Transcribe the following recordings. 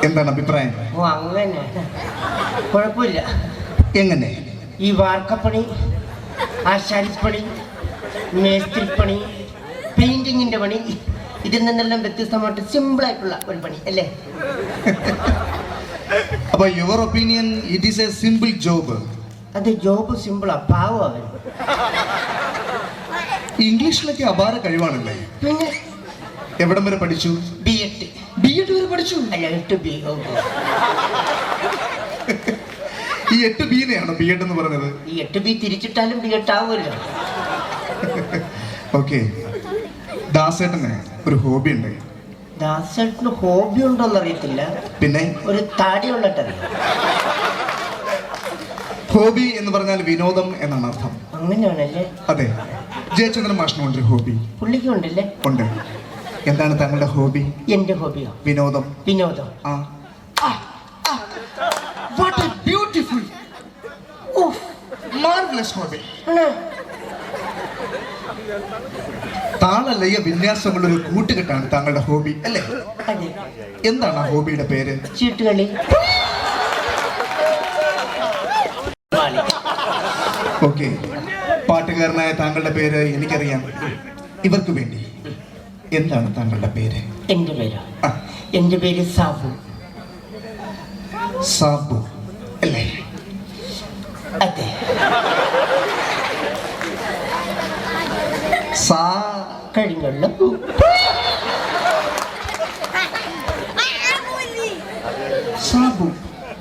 എന്താണ് അഭിപ്രായം? ഓ അങ്ങനെ കുഴപ്പമില്ല. എങ്ങനെ? ഈ വാർക്കപ്പണി, ആശാരിപ്പണി, മേസ്ത്രിപ്പണി, പെയിന്റിങ്ങിന്റെ പണി, ഇതിൽ നിന്നെല്ലാം വ്യത്യസ്തമായിട്ട് സിമ്പിളായിട്ടുള്ള ഒരു പണി അല്ലേ? അപ്പൊ your opinion it is A simple job? അത് ജോബ് സിമ്പിളാ, പാവം അവൻ. ഇംഗ്ലീഷിലൊക്കെ അപാര കഴിവാണല്ലേ? പിന്നെ എവിടം വരെ പഠിച്ചു? B.Ed. B.Ed വരെ പഠിച്ചു? അല്ല 8B. ഈ 8Bനെയാണോ B.Ed എന്ന് പറഞ്ഞത്? ഈ 8B തിരിച്ചിട്ടാലും B.Ed ആവുമല്ലോ. ഓക്കെ, ദാസേട്ടന് ഒരു ഹോബി ഉണ്ട്. ദാസേട്ടന് ഹോബി ഉണ്ടോന്ന് അറിയത്തില്ല, പിന്നെ ഒരു താടി ഉള്ളട്ടറിയാം. ഹോബി എന്ന് പറഞ്ഞാൽ വിനോദം എന്നാണ് അർത്ഥം. അങ്ങനെയാണല്ലേ? അതെ, ജയചന്ദ്രൻ മാഷിനുണ്ട് ഹോബി. പുള്ളിക്കും ഉണ്ടല്ലേ? ഉണ്ട്. എന്താണ് താങ്കളുടെ ഹോബി? എന്റെ ഹോബിയോ? വിനോദം. വിനോദം. What a beautiful marvellous hobby. താളലയ വിന്യാസങ്ങളുടെ ഒരു കൂട്ടുകെട്ടാണ് താങ്കളുടെ ഹോബി അല്ലേ? അതെ. എന്താണ് ആ ഹോബിയുടെ പേര്? ചീട്ടുകളി. ഓക്കെ, പാട്ടുകാരനായ താങ്കളുടെ പേര് എനിക്കറിയാം. ഇവർക്ക് വേണ്ടി എന്താണ് താങ്കളുടെ പേര്? എന്റെ പേരോ? എന്റെ പേര് സാബു. സാബു അല്ലേ? അതെ. സാ കഴിഞ്ഞുള്ളൂ. സാബു.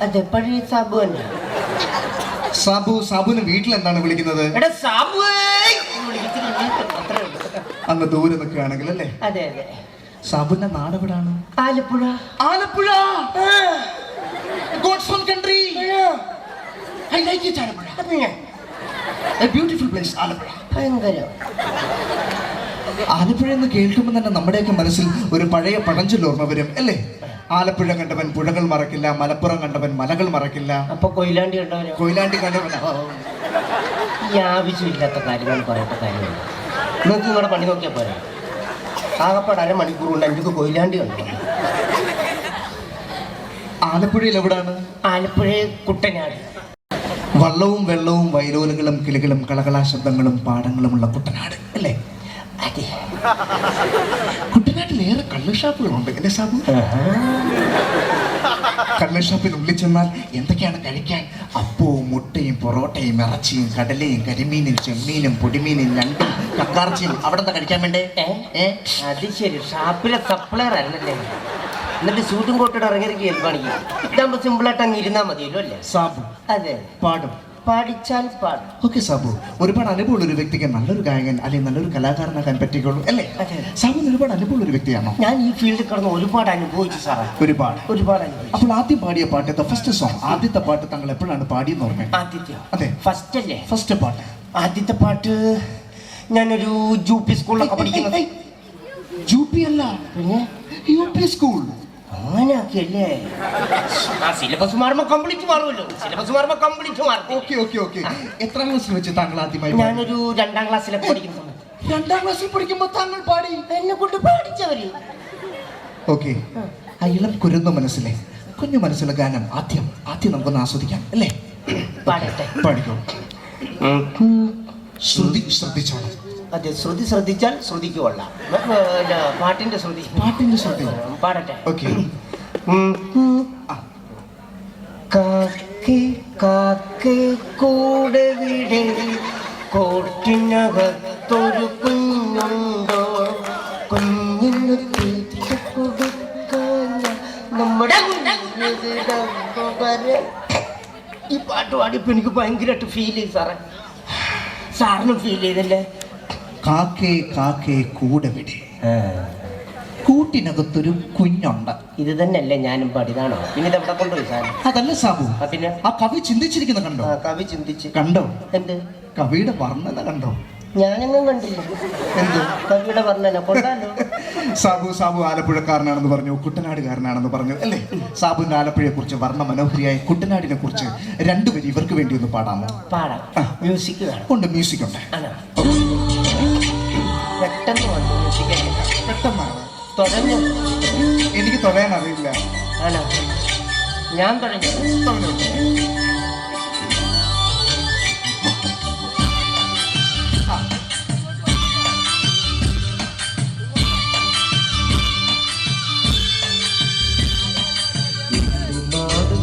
അതെ, പഴയ സാബു തന്നെ. സാബു. സാബുവിന് വീട്ടിൽ എന്താണ് വിളിക്കുന്നത്? അങ്ങ് ദൂരെ നിൽക്കുകയാണെങ്കിൽ അല്ലേ? അതെ അതെ. സാബുവിന്റെ നാടെവിടാണ്? Alappuzha. Alappuzha. God's own country. I like it, Alappuzha. A beautiful place, Alappuzha. ഭയങ്കരം. ആലപ്പുഴ എന്ന് കേൾക്കുമ്പോൾ തന്നെ നമ്മുടെയൊക്കെ മനസ്സിൽ ഒരു പഴയ പഴഞ്ചൊല്ല് ഓർമ്മ വരും അല്ലേ? ആലപ്പുഴ കണ്ടവൻ പുഴകൾ മറക്കില്ല, മലപ്പുറം കണ്ടവൻ മലകൾ മറക്കില്ല. അപ്പൊ കൊയിലാണ്ടി കണ്ടവനോ? കൊയിലാണ്ടി കണ്ടവൻ ഈ ആവശ്യമില്ലാത്ത കാര്യങ്ങൾ പറയേണ്ട കാര്യമാണ്. നോക്കി നിങ്ങളുടെ പണി നോക്കിയാൽ പോരാ. ആകപ്പാട് അരമണിക്കൂർ കൊണ്ട് എനിക്ക് കൊയിലാണ്ടി കണ്ടു. ആലപ്പുഴയിൽ എവിടാണ്? ആലപ്പുഴ കുട്ടനാട്. വള്ളവും വെള്ളവും വയലോലുകളും കിളികളും കളകളാ ശബ്ദങ്ങളും പാടങ്ങളുമുള്ള കുട്ടനാട് അല്ലേ? അതെ. കുട്ടനാട്ടിൽ ഏറെ കള്ളുഷാപ്പുകളുണ്ട് അല്ലേ സാബു? കള്ളുഷാപ്പിനുള്ളിൽ ചെന്നാൽ എന്തൊക്കെയാണ് കഴിക്കാൻ? അപ്പവും മുട്ടയും പൊറോട്ടയും ഇറച്ചിയും കടലയും കരിമീനും ചെമ്മീനും പൊടിമീനും ഞണ്ടും കക്കാർച്ചിയും. അവിടെ എന്താ കഴിക്കാൻ വേണ്ടേ? അത് ശരി, ഷാപ്പിലെ സപ്ലയർ അല്ലല്ലേ? എന്നിട്ട് സൂട്ടും കോട്ടിട്ട് ഇറങ്ങിയിരിക്കും പണിക്ക്. ഇതാകുമ്പോ സിമ്പിളായിട്ട് അങ്ങ് ഇരുന്നാ മതിയല്ലോ അല്ലേ സാബു? അതെ. പാടും? പാടിച്ചാൽ പാടും. ഓക്കെ സാബു, ഒരുപാട് അനുഭവമുള്ള ഒരു വ്യക്തിക്ക് നല്ലൊരു ഗായകൻ അല്ലെങ്കിൽ നല്ലൊരു കലാകാരനാകാൻ പറ്റുകയുള്ളൂ അല്ലേ? സാബുവിന് ഒരുപാട് അനുഭവമുള്ള ഒരു വ്യക്തിയാണോ? ഞാൻ ഈ ഫീൽഡിൽ കിടന്ന് ഒരുപാട് അനുഭവിച്ചു സാറേ. ഒരുപാട് അനുഭവിച്ചു. അപ്പോൾ ആദ്യം പാടിയ പാട്ട്, ഫസ്റ്റ് സോങ്, ആദ്യത്തെ പാട്ട് താങ്കൾ എപ്പോഴാണ് പാടിയെന്ന് ഓർമ്മ? ആദ്യത്തെ? അതെ, ഫസ്റ്റ് അല്ലേ? ഫസ്റ്റ് പാട്ട്. ആദ്യത്തെ പാട്ട് ഞാനൊരു UP സ്കൂളിലൊക്കെ പഠിക്കുന്നത്. UP അല്ല, പിന്നെ UP സ്കൂൾ. അങ്ങനെയൊക്കെയല്ലേ? സിലബസ് മാറുമ്പോ കംപ്ലീറ്റ് മാറുമല്ലോ. സിലബസ് മാറുമ്പോ കംപ്ലീറ്റ് മാറും. ഓക്കെ. എത്രാം ക്ലാസ്സിൽ വെച്ച് താങ്കൾ ആദ്യമായി? ഞാനൊരു 2ാം ക്ലാസ്സിലൊക്കെ പഠിക്കുന്ന സമയത്ത്. 2ാം ക്ലാസ്സിൽ പഠിക്കുമ്പോൾ താങ്കൾ പാടി? എന്നെ കൊണ്ട് പാടിച്ചവര്. ഓക്കെ, ആ ഇളം കുരുന്ന മനസ്സിലെ കുഞ്ഞു മനസ്സിലെ ഗാനം ആദ്യം നമുക്കൊന്ന് ആസ്വദിക്കാം അല്ലേ? പാടട്ടെ? പാടിക്കോ. ശ്രുതി ശ്രദ്ധിച്ചോളാം. അതെ, ശ്രുതി ശ്രദ്ധിച്ചാൽ ശ്രുതിക്ക് കൊള്ളാം. പാട്ടിന്റെ ശ്രുതി. പാടട്ടെ? ഓക്കെ. കാക്കേ കാക്കേ കൂടെ വിടേ, കോട്ടിനകത്തൊരു കുഞ്ഞുണ്ടോ, കുഞ്ഞിന് തീറ്റ കൊടുക്കാൻ നമ്മുടെ. ഈ പാട്ട് പാടിയപ്പോ എനിക്ക് ഭയങ്കരമായിട്ട് ഫീൽ ചെയ്തു സാറേ. സാറിന് ഫീൽ ചെയ്തല്ലേ? കാക്കേ കാക്കേ കൂടെ വിടേ, കൂട്ടിനകത്തൊരു കുഞ്ഞുണ്ട്. ഇത് തന്നെയല്ലേ ഞാനും പാടിയതാണോ? പിന്നെ ഇതെവിടെ കൊണ്ടുപോയി സാർ? അതല്ല സാബു, പിന്നെ ആ കവി ചിന്തിച്ചിരിക്കുന്ന കണ്ടോ? കവി ചിന്തിച്ച് കണ്ടോ? എന്ത്? കവിയുടെ വർണ്ണന കണ്ടോ? ഞാനെങ്ങും കണ്ടില്ല. എന്ത് കവിയുടെ വർണ്ണന? കൊണ്ടാലോ. സാബു ആലപ്പുഴക്കാരനാണെന്ന് പറഞ്ഞു, കുട്ടനാടുകാരനാണെന്ന് പറഞ്ഞു അല്ലേ? സാബുവിന്റെ ആലപ്പുഴയെ കുറിച്ച് വർണ്ണ മനോഹരിയായ കുട്ടനാടിനെ കുറിച്ച് രണ്ടുപേരും ഇവർക്ക് വേണ്ടി ഒന്ന് പാടാമോ? പാടാം. മ്യൂസിക് ഉണ്ട്, മ്യൂസിക് ഉണ്ട്. പെട്ടെന്ന് വന്നു മ്യൂസിക്. പെട്ടെന്നാണ് തുടങ്ങി. എനിക്ക് തൊഴയാൻ അറിയില്ല. ആണോ? ഞാൻ തുടങ്ങി.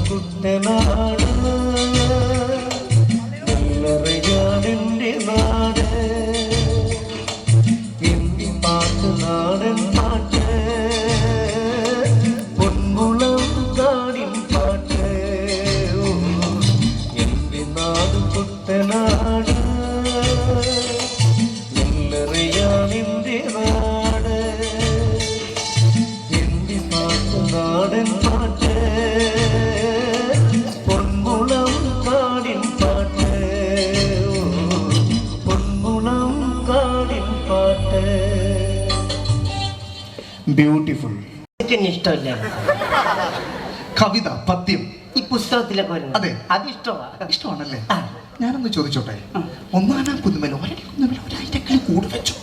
കുട്ടനാട് നെല്ലറയാണെൻ്റെ നാട്, എന്തി പാട്ട് നാടൻ പാട്ട്, പൊൻകുളം കാടിൻ പാട്ട്. എൻ്റെ നാട് കുട്ടനാട് നെല്ലറയാണെൻ്റെ നാട്, എന്തി പാട്ട് നാടൻ പാട്ട്, ബ്യൂട്ടിഫുൾ. എനിക്കെന്നെ ഇഷ്ടമില്ല കവിത, പദ്യം ഈ പുസ്തകത്തിലൊക്കെ വരുന്നത്. അതെ. അത് ഇഷ്ടമാണ്. ഇഷ്ടമാണല്ലേ? ഞാനൊന്ന് ചോദിച്ചോട്ടെ, ഒന്നാനാം കുന്നുമേൽ ഒരടി കുന്നുമേൽ ഒരായിരക്കിളി കൂട് വെച്ചു,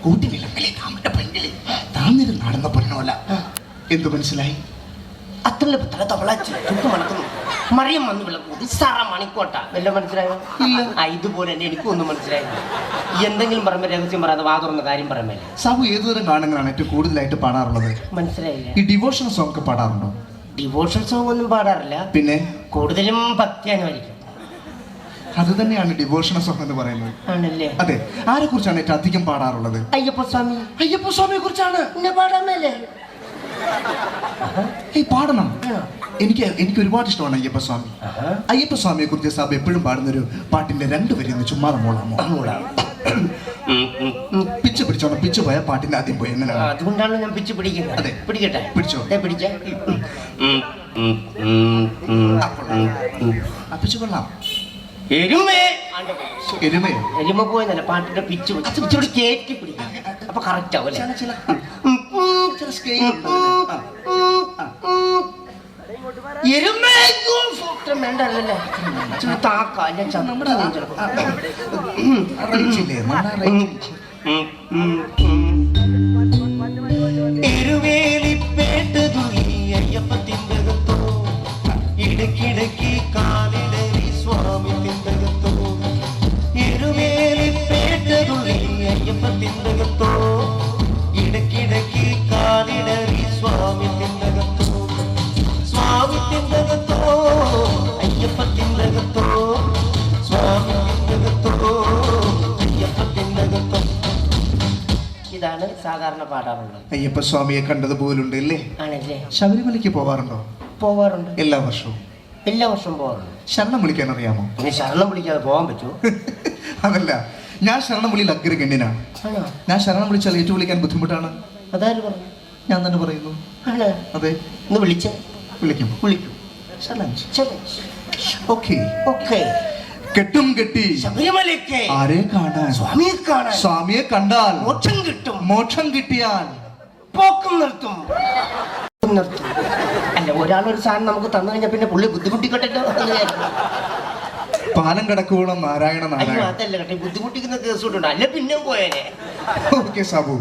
കൂട്ടി വിളക്കിലെ താമര പെണ്ണിലെ താന്നിരു നടന്ന പൊന്നോല. എന്തു മനസ്സിലായി? അത്രയുള്ള തല തവളച്ച് ചുട്ടു മണക്കുന്നു. മറിയം വന്ന് വിളക്കൂതി സറ മണിക്കോട്ട. വല്ല മനസ്സിലായോ? ഇല്ല. ഇതുപോലെ തന്നെ എനിക്കും ഒന്നും മനസ്സിലായില്ല. എന്തെങ്കിലും പറയുമ്പോൾ രഹസ്യം പറയാതെ വാ തുറന്ന കാര്യം പറയുമ്പോൾ. സാബു ഏതുതരം ഗാനങ്ങളാണ് ഏറ്റവും കൂടുതലായിട്ട് പാടാറുള്ളത്? മനസ്സിലായില്ല. ഈ ഡിവോഷണൽ സോങ് ഒക്കെ പാടാറുണ്ടോ? ഡിവോഷണൽ സോങ് ഒന്നും പാടാറില്ല. പിന്നെ കൂടുതലും ഭക്തിയാനുമായിരിക്കും. അത് തന്നെയാണ് ഡിവോഷണൽ സോങ് എന്ന് പറയുന്നത്. ആണല്ലേ? അതെ. ആരെ കുറിച്ചാണ് ഏറ്റവും അധികം പാടാറുള്ളത്? അയ്യപ്പസ്വാമി. അയ്യപ്പസ്വാമിയെ കുറിച്ചാണ്. എന്നെ പാടാമല്ലേ? പാടണം. എനിക്ക് ഒരുപാട് ഇഷ്ടമാണ് അയ്യപ്പസ്വാമി. അയ്യപ്പസ്വാമിയെ കുറിച്ച് സാബ് എപ്പോഴും പാടുന്നൊരു പാട്ടിന്റെ രണ്ടുപേരും ഒന്ന് ചുമ്മാതെ മോളാമോ? പിച്ച് പിടിച്ചോണം. പിച്ച് പോയ പാട്ടിന്റെ ആദ്യം പോയി. എങ്ങനെയാണ്? അതുകൊണ്ടാണ് ഞാൻ പിച്ച് പിടിക്കുന്നത്. അതെ. പിടിക്കട്ടെ? പിടിച്ചോ. പിടിച്ചേ. പിച്ച് കൊള്ളാം. എരുമ പോയെന്നല്ല, പാട്ടിന്റെ പിച്ച് പിച്ചോട് കേറ്റി പിടിക്കും. അപ്പൊ കറക്റ്റ് ആവും അല്ലേ? വേണ്ടല്ലേ? എരുവേലിപ്പേട്ട് തുള്ളി അയ്യപ്പത്തിൻ്റെകത്തോ, ഇടയ്ക്കിടയ്ക്ക് കാലിടറി സ്വാമി തിന്തകത്തോ. എരുവേലിപ്പേട്ട് തുള്ളി അയ്യപ്പത്തിൻ്റെകത്തോ, ഇടയ്ക്കിടയ്ക്ക് കാലിടറി സ്വാമി തിന്തകത്തോ. സ്വാമി തിന്തകത്തോ അയ്യപ്പത്തിൻ്റെകത്തോ, സ്വാമി തിന്തകത്തോ അയ്യപ്പത്തിൻ്റെകത്തോ. ഇതാണ് സാധാരണ പാടാറുള്ളത്. അയ്യപ്പസ്വാമിയെ കണ്ടതുപോലുണ്ട് അല്ലേ? ആണല്ലേ? ശബരിമലയ്ക്ക് പോവാറുണ്ടോ? പോവാറുണ്ട്. എല്ലാ വർഷവും? എല്ലാ വർഷവും പോവാറുണ്ട്. ശരണം വിളിക്കാൻ അറിയാമോ? പിന്നെ ശരണം വിളിക്കാതെ പോകാൻ പറ്റുമോ? അതല്ല, ഞാൻ ശരണം വിളിയിൽ അഗ്രഗണ്യനാണ്. ഞാൻ ശരണം വിളിച്ചാൽ ഏറ്റു വിളിക്കാൻ ബുദ്ധിമുട്ടാണ്. അതാര് പറഞ്ഞു? ഞാൻ തന്നെ പറയുന്നു. അതെ. ഒന്ന് വിളിച്ച വിളിക്കും. വിളിക്കും. ഓക്കെ. കെട്ടും കെട്ടി ശബരിമലയ്ക്ക് ആരെ കാണാൻ? സ്വാമിയെ കാണാൻ. സ്വാമിയെ കണ്ടാൽ മോക്ഷം കിട്ടും. മോക്ഷം കിട്ടിയാൽ പോക്കം നിർത്തും. അല്ല, ഒരാളൊരു സാധനം നമുക്ക് തന്നു കഴിഞ്ഞാൽ പിന്നെ പുള്ളി ബുദ്ധിമുട്ടിക്കട്ടോ. പാലം കടക്കുവോളം നാരായണ നാരായണ. അതല്ല കേട്ടെ, ബുദ്ധിമുട്ടിക്കുന്ന കേസ് കൊണ്ടുണ്ട്. അല്ല പിന്നെ പോയേനെ. ഓക്കെ സാബു.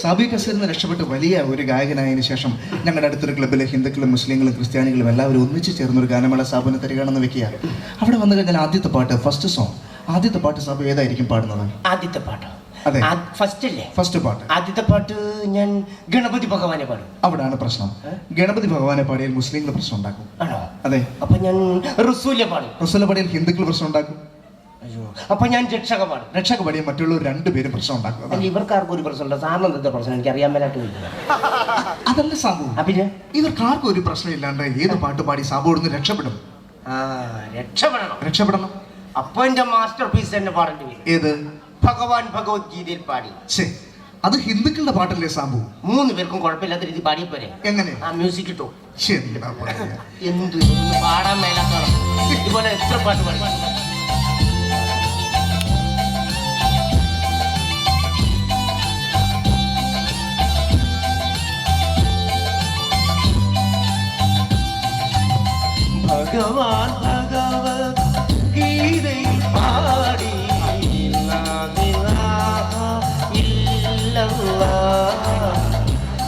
സാബി കസീറിൽ നിന്ന് രക്ഷപ്പെട്ട് വലിയ ഒരു ഗായകനായതിനു ശേഷം ഞങ്ങളുടെ അടുത്തൊരു ക്ലബ്ബിലെ ഹിന്ദുക്കളും മുസ്ലിങ്ങളും ക്രിസ്ത്യാനികളും എല്ലാവരും ഒന്നിച്ച് ചേർന്നൊരു ഗാനമേള സാബുവിനെ തരികയാണെന്ന് വെക്കുക. അവിടെ വന്നു കഴിഞ്ഞാൽ ആദ്യത്തെ പാട്ട്, ഫസ്റ്റ് സോങ്, ആദ്യത്തെ പാട്ട് സാബു ഏതായിരിക്കും പാടുന്നത്? ആദ്യത്തെ പാട്ടോ? അതെ, ഫസ്റ്റ് അല്ലേ? ഫസ്റ്റ് പാട്ട്. ആദ്യത്തെ പാട്ട് ഞാൻ ഗണപതി ഭഗവാനെ പാടും. അവിടാണ് പ്രശ്നം. ഗണപതി ഭഗവാനെ പാടിയാൽ മുസ്ലിങ്ങൾ പ്രശ്നം ഉണ്ടാക്കും. ആണോ? അതെ. അപ്പൊ ഞാൻ റസൂലെ പാടും. റസൂലെ പാടിയാൽ ഹിന്ദുക്കൾ പ്രശ്നം ഉണ്ടാക്കും. അയ്യോ, അപ്പൊ ഞാൻ രക്ഷക പാടും. രക്ഷക പാടിയാൽ മറ്റുള്ളവർ രണ്ടുപേരും പ്രശ്നം ഉണ്ടാക്കും. ഇവർക്കാർക്കും ഒരു പ്രശ്നമില്ല. സാറിന് എന്താ പ്രശ്നം? എനിക്ക് അറിയാൻ മേലായിട്ട് അതല്ല സാബു. പിന്നെ ഇവർക്കാർക്കും ഒരു പ്രശ്നം ഇല്ലാണ്ട് ഏത് പാട്ട് പാടി സാബു ഇവിടുന്ന് രക്ഷപ്പെടും. രക്ഷപ്പെടണം. അപ്പൊ എന്റെ മാസ്റ്റർ പീസ് തന്നെ പാടേണ്ടി വരും. ഏത്? ഭഗവാൻ ഭഗവത്ഗീതയിൽ പാടി. അത് ഹിന്ദുക്കളുടെ പാട്ടല്ലേ സാബു? 3 പേർക്കും കുഴപ്പമില്ലാത്ത രീതി പാടിയപ്പോരെ. എങ്ങനെ? ആ മ്യൂസിക് ഇട്ടു. എന്ത് പാടാൻ മേലാത്തോളം ഇതുപോലെ എത്ര പാട്ട് പാടി. ഭഗവാൻ ഭഗവത്ഗീതയിൽ പാടി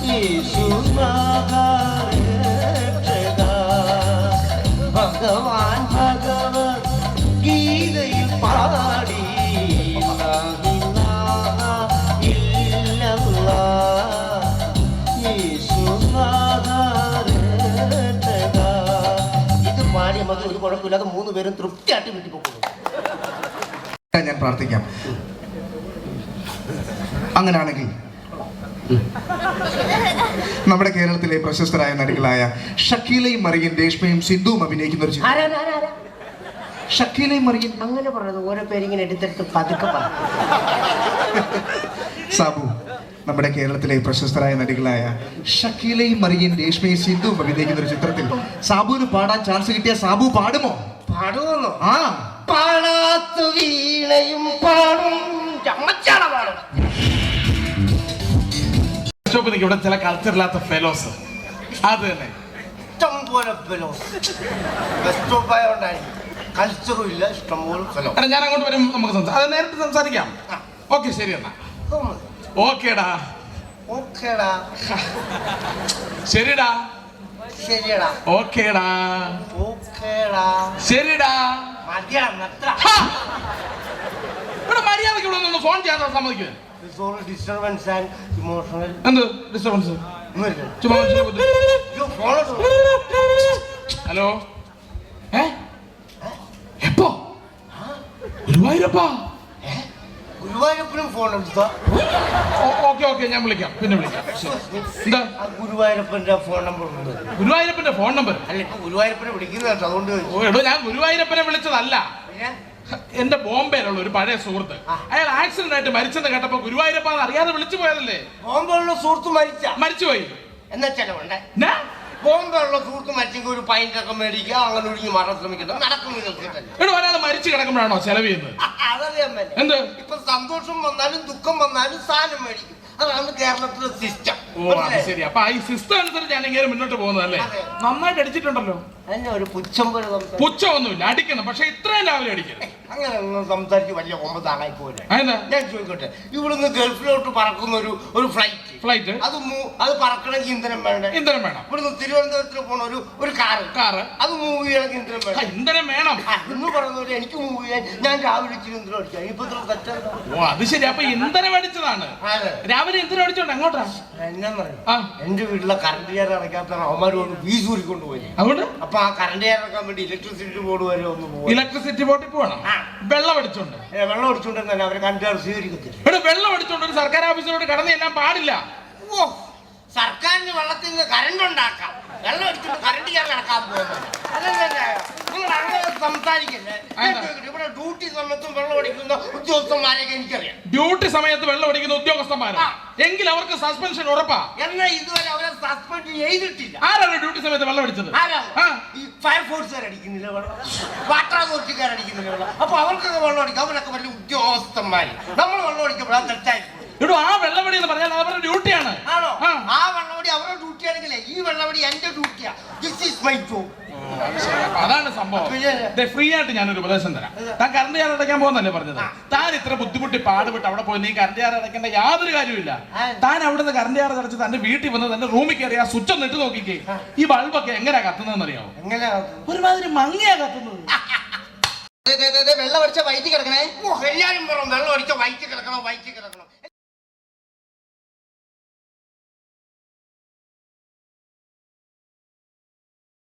യേശു മഹാരക്ഷകൻ കുഴപ്പമില്ല. അത് 3 പേരും തൃപ്തിയായിട്ട് വീട്ടിൽ പോകുന്നു. ഞാൻ പ്രാർത്ഥിക്കാം. അങ്ങനാണെങ്കിൽ നമ്മുടെ കേരളത്തിലെ പ്രശസ്തരായ നടികളായ ഷക്കീലയും മറിയൻ, രേഷ്മയും സിന്ധുവും അഭിനയിക്കുന്ന ഒരു ചിത്രം. ഷക്കീലയും മറിയൻ അങ്ങനെ പറയുന്നത് ഓരോ പേരിങ്ങനെ എടുത്തെടുത്ത് പതുക്കെ പറഞ്ഞു. സാബു, നമ്മുടെ കേരളത്തിലെ പ്രശസ്തരായ നടികളായ ഷക്കീലയും മറിയൻ, രേഷ്മയും സിന്ധുവും അഭിനയിക്കുന്ന ഒരു ചിത്രത്തിൽ സാബുവിന് പാടാൻ ചാൻസ് കിട്ടിയ സാബു പാടുമോ? പാടുമെന്നോ? ആ, പാടാത്ത വീണയും പാടും. ചമ്മച്ചാണ പാടും. ഇവിടെ ചില കൾച്ചറില്ലാത്ത ഫെലോസ്, അത് തന്നെ ഇഷ്ടംപോലെ ഫെലോ. കൾച്ചറും ഇല്ല, ഇഷ്ടംപോലെ ഫെലോ. ഞാൻ അങ്ങോട്ട് വരും, നമുക്ക് അത് നേരിട്ട് സംസാരിക്കാം. ഓക്കെ, ശരി എന്നാ. ഓക്കേടാ, ഓക്കേടാ, ശരിടാ, ശരിയടാ, ഓക്കേടാ, ഓക്കേടാ, ശരിടാ. മതിയാണത്ര. ഇവിടെ മര്യാദയ്ക്ക് ഇവിടെ ഒന്ന് ഫോൺ ചെയ്യാൻ സമ്മതിക്കുക. Disturbance and emotional. എന്ത് ഡിസ്റ്റർബൻസ്? ചുമ്മാ ഹലോ, എപ്പോ? ഗുരുവായൂരപ്പാ. ഗുരുവായൂരപ്പനും ഫോൺ എടുത്താ? ഓക്കെ ഓക്കെ, ഞാൻ വിളിക്കാം, പിന്നെ വിളിക്കാം. എന്താ ഗുരുവായൂരപ്പന്റെ ഫോൺ നമ്പർ ഉണ്ട്? ഗുരുവായൂരപ്പന്റെ ഫോൺ നമ്പർ അല്ല, ഇപ്പൊ ഗുരുവായൂരപ്പനെ വിളിക്കുന്നത് അതുകൊണ്ട്. എടോ, ഞാൻ ഗുരുവായൂരപ്പനെ വിളിച്ചതല്ല. എന്റെ ബോംബെയിലുള്ള ഒരു പഴയ സുഹൃത്ത്, അയാൾ ആക്സിഡന്റ് ആയിട്ട് മരിച്ചെന്ന് കേട്ടപ്പോ ഗുരുവായൂരപ്പ അറിയാതെ വിളിച്ചു പോയതല്ലേ. ബോംബെയുള്ള സുഹൃത്ത് മരിച്ചുപോയി. എന്നാ ചെലവുണ്ട്. ബോംബെയുള്ള സുഹൃത്ത് മരിച്ചെങ്കിൽ ഒരു പൈൻ്റൊക്കെ മേടിക്കുക, അങ്ങനെ ഒഴുകി മാറാൻ ശ്രമിക്കണം. നടക്കുന്നു. ഒരാൾ മരിച്ചു കിടക്കുമ്പോഴാണോ ചെലവ് ചെയ്യുന്നത്? അതറിയാൻ എന്ത്? ഇപ്പൊ സന്തോഷം വന്നാലും ദുഃഖം വന്നാലും സാധനം മേടിക്കും. അതാണ് കേരളത്തിലെ സിസ്റ്റം. ശരി, അപ്പൊ ഈ സിസ്റ്റം അനുസരിച്ച് ഞാൻ ഇങ്ങനെ മുന്നോട്ട് പോകുന്നതല്ലേ? നന്നായിട്ട് അടിച്ചിട്ടുണ്ടല്ലോ. അതിനെ ഒരു പുച്ഛം പോലെ പുച്ഛമൊന്നുമില്ല, അടിക്കണം, പക്ഷെ ഇത്രയും രാവിലെ അടിക്കണം. അങ്ങനെ ഒന്നും സംസാരിച്ച് വലിയ കൊമ്പതാകായി പോലെ. ഞാൻ ചോദിക്കട്ടെ, ഇവിടുന്ന് ഗൾഫിലോട്ട് പറക്കുന്ന ഒരു ഫ്ലൈറ്റ് അത് പറക്കണമെങ്കിൽ ഇന്ധനം വേണ്ടേ? ഇന്ധനം വേണം. ഇവിടുന്ന് തിരുവനന്തപുരത്തിന് പോണ ഒരു കാറ് അത് മൂവ് ചെയ്യണമെങ്കിൽ ഇന്ധനം വേണം. ഇന്ധനം വേണം എന്ന് പറയുന്നത് എനിക്ക് മൂവ് ചെയ്യാൻ ഞാൻ രാവിലെ ഇച്ചിരി ഇന്ധനം അടിക്കാം. ഇപ്പൊ തെറ്റാണ്. ഓ, അത് ശരി. അപ്പൊ ഇന്ധനം അടിച്ചതാണ്. രാവിലെ ഇന്ധനം അടിച്ചോണ്ട് എങ്ങോട്ടാ? എന്നാ പറയും, എന്റെ വീട്ടിലെ കറണ്ട് ചാർജ് അടയ്ക്കാത്ത അവന്മാരോട് ഫീസ് ഊരിക്കൊണ്ട് പോയി. അതുകൊണ്ട് അപ്പൊ ആ കറണ്ട് ചാർജ് അടക്കാൻ വേണ്ടി ഇലക്ട്രിസിറ്റി ബോർഡ് വരെ ഒന്ന് പോകും. ഇലക്ട്രിസിറ്റി ബോർഡിൽ പോകണം. വെള്ളം അടിച്ചോണ്ട് വെള്ളം അടിച്ചോണ്ടെന്ന് അവരെ കറണ്ട് ചാർജ് സ്വീകരിക്കത്തില്ല. വെള്ളം അടിച്ചോണ്ട് ഒരു സർക്കാർ ഓഫീസിലോട്ട് കടന്നു ചെല്ലാൻ പാടില്ല. ഓ, സർക്കാരിന് വെള്ളത്തിൽ നിന്ന് കറണ്ട് ഉണ്ടാക്കാം, വെള്ളം അടിച്ചിട്ട് കറണ്ട് ചാർജ് അടക്കാൻ പോകുന്നത്. നിങ്ങൾ അങ്ങനെ സംസാരിക്കല്ലേ. ഇവിടെ ഡ്യൂട്ടി സമയത്തും വെള്ളം അടിക്കുന്ന ഉദ്യോഗസ്ഥന്മാരെയൊക്കെ എനിക്കറിയാം. ഡ്യൂട്ടി സമയത്ത് വെള്ളം അടിക്കുന്ന ഉദ്യോഗസ്ഥന്മാരാ എങ്കിൽ അവർക്ക് സസ്പെൻഷൻ ഉറപ്പാ. എന്നാൽ ഇതുവരെ അവരെ സസ്പെൻഡ് ചെയ്തിട്ടില്ല. ആരാണ് ഡ്യൂട്ടി സമയത്ത് വെള്ളം അടിച്ചത്? ഈ ഫയർഫോഴ്സുകാർ അടിക്കുന്നില്ല വെള്ളം, വാട്ടർ അതോറിറ്റിക്കാർ അടിക്കുന്നില്ല വെള്ളം. അപ്പൊ അവർക്കൊക്കെ വെള്ളം അടിക്കാം. അവരൊക്കെ വലിയ ഉദ്യോഗസ്ഥന്മാര്. നമ്മൾ വെള്ളം അടിക്കുമ്പോൾ അത് തെറ്റായി. ആ വെള്ളമടി എന്ന് പറഞ്ഞാൽ അവരുടെ ഡ്യൂട്ടിയാണ്. ആണോ? ആ വെള്ളമടി അവരുടെ ഡ്യൂട്ടി ആണെങ്കിലേ ഈ വെള്ളമടി എന്റെ ഡ്യൂട്ടിയാ. This is my job. അതാണ് സംഭവം. ഫ്രീ ആയിട്ട് ഞാനൊരു ഉപദേശം തരാം. താൻ കറണ്ട് ചാർജ് അടയ്ക്കാൻ പോകുന്നല്ലേ പറഞ്ഞത്? താൻ ഇത്ര ബുദ്ധിമുട്ടി പാടുപെട്ട് അവിടെ പോയി നീ കറണ്ട് ചാർജ് അടയ്ക്കേണ്ട യാതൊരു കാര്യമില്ല. താൻ അവിടുന്ന് കറണ്ട് ചാർജ് അടച്ച് തന്റെ വീട്ടിൽ വന്ന് തന്റെ റൂമിൽ കയറി ആ സ്വിച്ച് ഒന്ന് ഇട്ട് നോക്കിക്കേ. ഈ ബൾബൊക്കെ എങ്ങനെയാ കത്തുന്നതെന്ന് അറിയാമോ? ഒരുമാതിരി മങ്ങിയാ കത്തുന്നത്. വെള്ളം അടിച്ച വയറ്റി കിടക്കണേ. എല്ലാരും പറഞ്ഞു വെള്ളം അടിച്ച വയറ്റി കിടക്കണം.